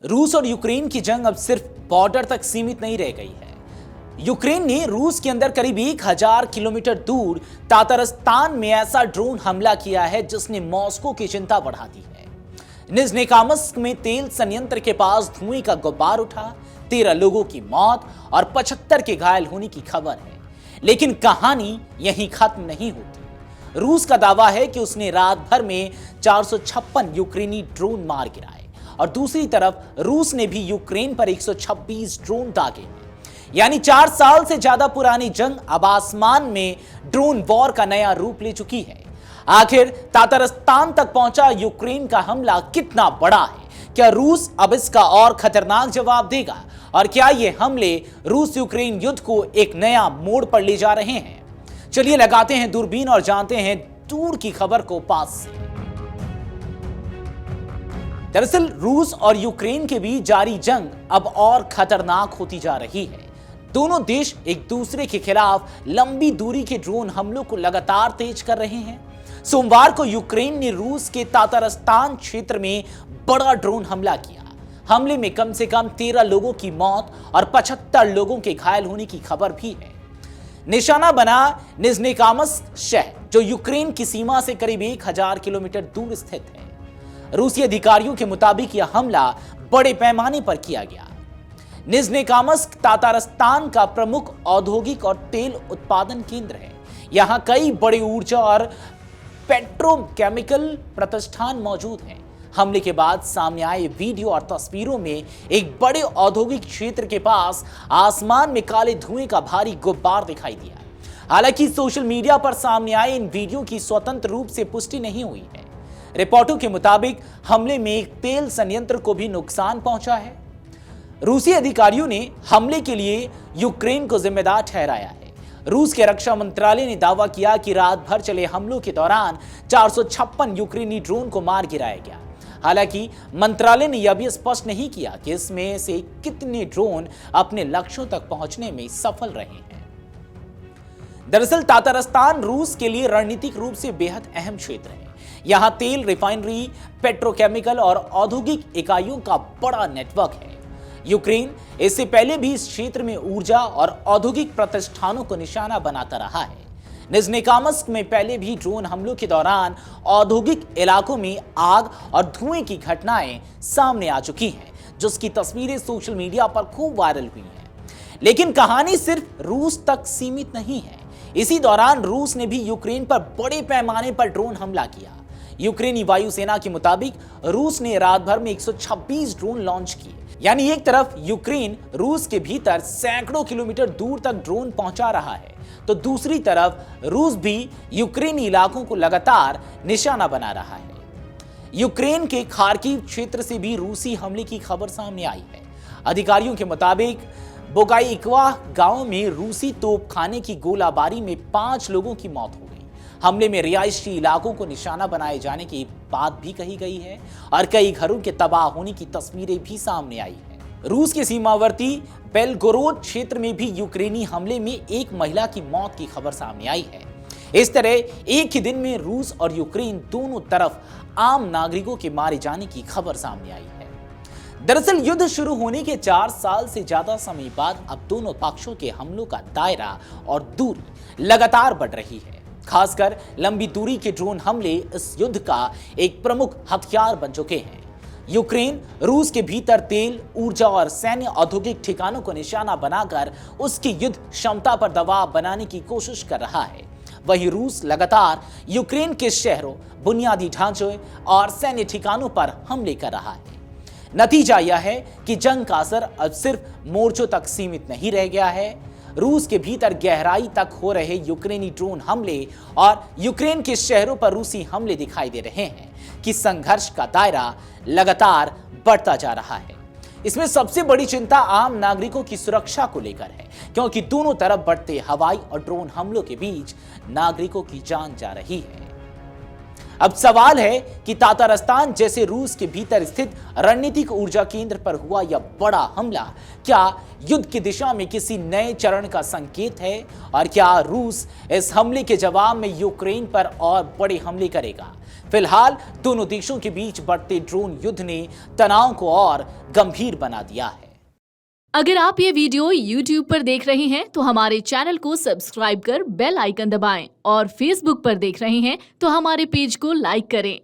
रूस और यूक्रेन की जंग अब सिर्फ बॉर्डर तक सीमित नहीं रह गई है। यूक्रेन ने रूस के अंदर करीब 1000 किलोमीटर दूर तातारस्तान में ऐसा ड्रोन हमला किया है जिसने मॉस्को की चिंता बढ़ा दी है। निजनेकामस्क में तेल संयंत्र के पास धुएं का गुब्बार उठा, 13 लोगों की मौत और 75 के घायल होने की खबर है। लेकिन कहानी यहीं खत्म नहीं होती। रूस का दावा है कि उसने रात भर में 456 यूक्रेनी ड्रोन मार गिराए और दूसरी तरफ रूस ने भी यूक्रेन पर 126 ड्रोन दागे हैं। यानी 4 साल से ज्यादा पुरानी जंग अब आसमान में ड्रोन वॉर का नया रूप ले चुकी है। आखिर तातारस्तान तक पहुंचा यूक्रेन का हमला कितना बड़ा है? क्या रूस अब इसका और खतरनाक जवाब देगा? और क्या ये हमले रूस यूक्रेन युद्ध को एक नया मोड़ पर ले जा रहे हैं? चलिए लगाते हैं दूरबीन और जानते हैं दूर की खबर को पास से। दरअसल रूस और यूक्रेन के बीच जारी जंग अब और खतरनाक होती जा रही है। दोनों देश एक दूसरे के खिलाफ लंबी दूरी के ड्रोन हमलों को लगातार तेज कर रहे हैं। सोमवार को यूक्रेन ने रूस के तातारस्तान क्षेत्र में बड़ा ड्रोन हमला किया। हमले में कम से कम 13 लोगों की मौत और 75 लोगों के घायल होने की खबर भी है। निशाना बना निजनेकामस्क शहर, जो यूक्रेन की सीमा से करीब 1000 किलोमीटर दूर स्थित है। रूसी अधिकारियों के मुताबिक यह हमला बड़े पैमाने पर किया गया। निजनेकामस्क तातारस्तान का प्रमुख औद्योगिक और तेल उत्पादन केंद्र है। यहां कई बड़े ऊर्जा और पेट्रोकेमिकल प्रतिष्ठान मौजूद हैं। हमले के बाद सामने आए वीडियो और तस्वीरों में एक बड़े औद्योगिक क्षेत्र के पास आसमान में काले धुएं का भारी गुब्बार दिखाई दिया। हालांकि सोशल मीडिया पर सामने आए इन वीडियो की स्वतंत्र रूप से पुष्टि नहीं हुई है। रिपोर्टों के मुताबिक हमले में एक तेल संयंत्र को भी नुकसान पहुंचा है। रूसी अधिकारियों ने हमले के लिए यूक्रेन को जिम्मेदार ठहराया है। रूस के रक्षा मंत्रालय ने दावा किया कि रात भर चले हमलों के दौरान 456 यूक्रेनी ड्रोन को मार गिराया गया। हालांकि मंत्रालय ने यह भी स्पष्ट नहीं किया कि इसमें से कितने ड्रोन अपने लक्ष्यों तक पहुंचने में सफल रहे हैं। दरअसल तातारस्तान रूस के लिए रणनीतिक रूप से बेहद अहम क्षेत्र है। यहां तेल रिफाइनरी, पेट्रोकेमिकल और औद्योगिक इकाइयों का बड़ा नेटवर्क है। यूक्रेन इससे पहले भी इस क्षेत्र में ऊर्जा और औद्योगिक प्रतिष्ठानों को निशाना बनाता रहा है। निजनेकामस्क में पहले भी ड्रोन हमलों के दौरान औद्योगिक इलाकों में आग और धुएं की घटनाएं सामने आ चुकी हैं, जिसकी तस्वीरें सोशल मीडिया पर खूब वायरल हुई हैं। लेकिन कहानी सिर्फ रूस तक सीमित नहीं है। इसी दौरान रूस ने भी यूक्रेन पर बड़े पैमाने पर ड्रोन हमला किया। यूक्रेनी वायुसेना के मुताबिक रूस ने रात भर में 126 ड्रोन लॉन्च किए। यानी एक तरफ यूक्रेन रूस के भीतर सैकड़ों किलोमीटर दूर तक ड्रोन पहुंचा रहा है, तो दूसरी तरफ रूस भी यूक्रेनी इलाकों को लगातार निशाना बना रहा है। यूक्रेन के खार्किव क्षेत्र से भी रूसी हमले की खबर सामने आई है। अधिकारियों के मुताबिक बोगाइकवा गांव में रूसी तोपखाने की गोलाबारी में 5 लोगों की मौत हो गई। हमले में रिहायशी इलाकों को निशाना बनाए जाने की बात भी कही गई है और कई घरों के तबाह होने की तस्वीरें भी सामने आई है। रूस के सीमावर्ती बेलगोरोद क्षेत्र में भी यूक्रेनी हमले में एक महिला की मौत की खबर सामने आई है। इस तरह एक ही दिन में रूस और यूक्रेन दोनों तरफ आम नागरिकों के मारे जाने की खबर सामने आई है। दरअसल युद्ध शुरू होने के 4 साल से ज्यादा समय बाद अब दोनों पक्षों के हमलों का दायरा और दूरी लगातार बढ़ रही है। खासकर लंबी दूरी के ड्रोन हमले इस युद्ध का एक प्रमुख हथियार बन चुके हैं। यूक्रेन रूस के भीतर तेल, ऊर्जा और सैन्य औद्योगिक ठिकानों को निशाना बनाकर उसकी युद्ध क्षमता पर दबाव बनाने की कोशिश कर रहा है। वहीं रूस लगातार यूक्रेन के शहरों, बुनियादी ढांचे और सैन्य ठिकानों पर हमले कर रहा है। नतीजा यह है कि जंग का असर अब सिर्फ मोर्चों तक सीमित नहीं रह गया है। रूस के भीतर गहराई तक हो रहे यूक्रेनी ड्रोन हमले और यूक्रेन के शहरों पर रूसी हमले दिखाई दे रहे हैं कि संघर्ष का दायरा लगातार बढ़ता जा रहा है। इसमें सबसे बड़ी चिंता आम नागरिकों की सुरक्षा को लेकर है, क्योंकि दोनों तरफ बढ़ते हवाई और ड्रोन हमलों के बीच नागरिकों की जान जा रही है। अब सवाल है कि तातारस्तान जैसे रूस के भीतर स्थित रणनीतिक ऊर्जा केंद्र पर हुआ यह बड़ा हमला क्या युद्ध की दिशा में किसी नए चरण का संकेत है? और क्या रूस इस हमले के जवाब में यूक्रेन पर और बड़े हमले करेगा? फिलहाल दोनों देशों के बीच बढ़ते ड्रोन युद्ध ने तनाव को और गंभीर बना दिया है। अगर आप ये वीडियो YouTube पर देख रहे हैं तो हमारे चैनल को सब्सक्राइब कर बेल आइकन दबाएं और Facebook पर देख रहे हैं तो हमारे पेज को लाइक करें।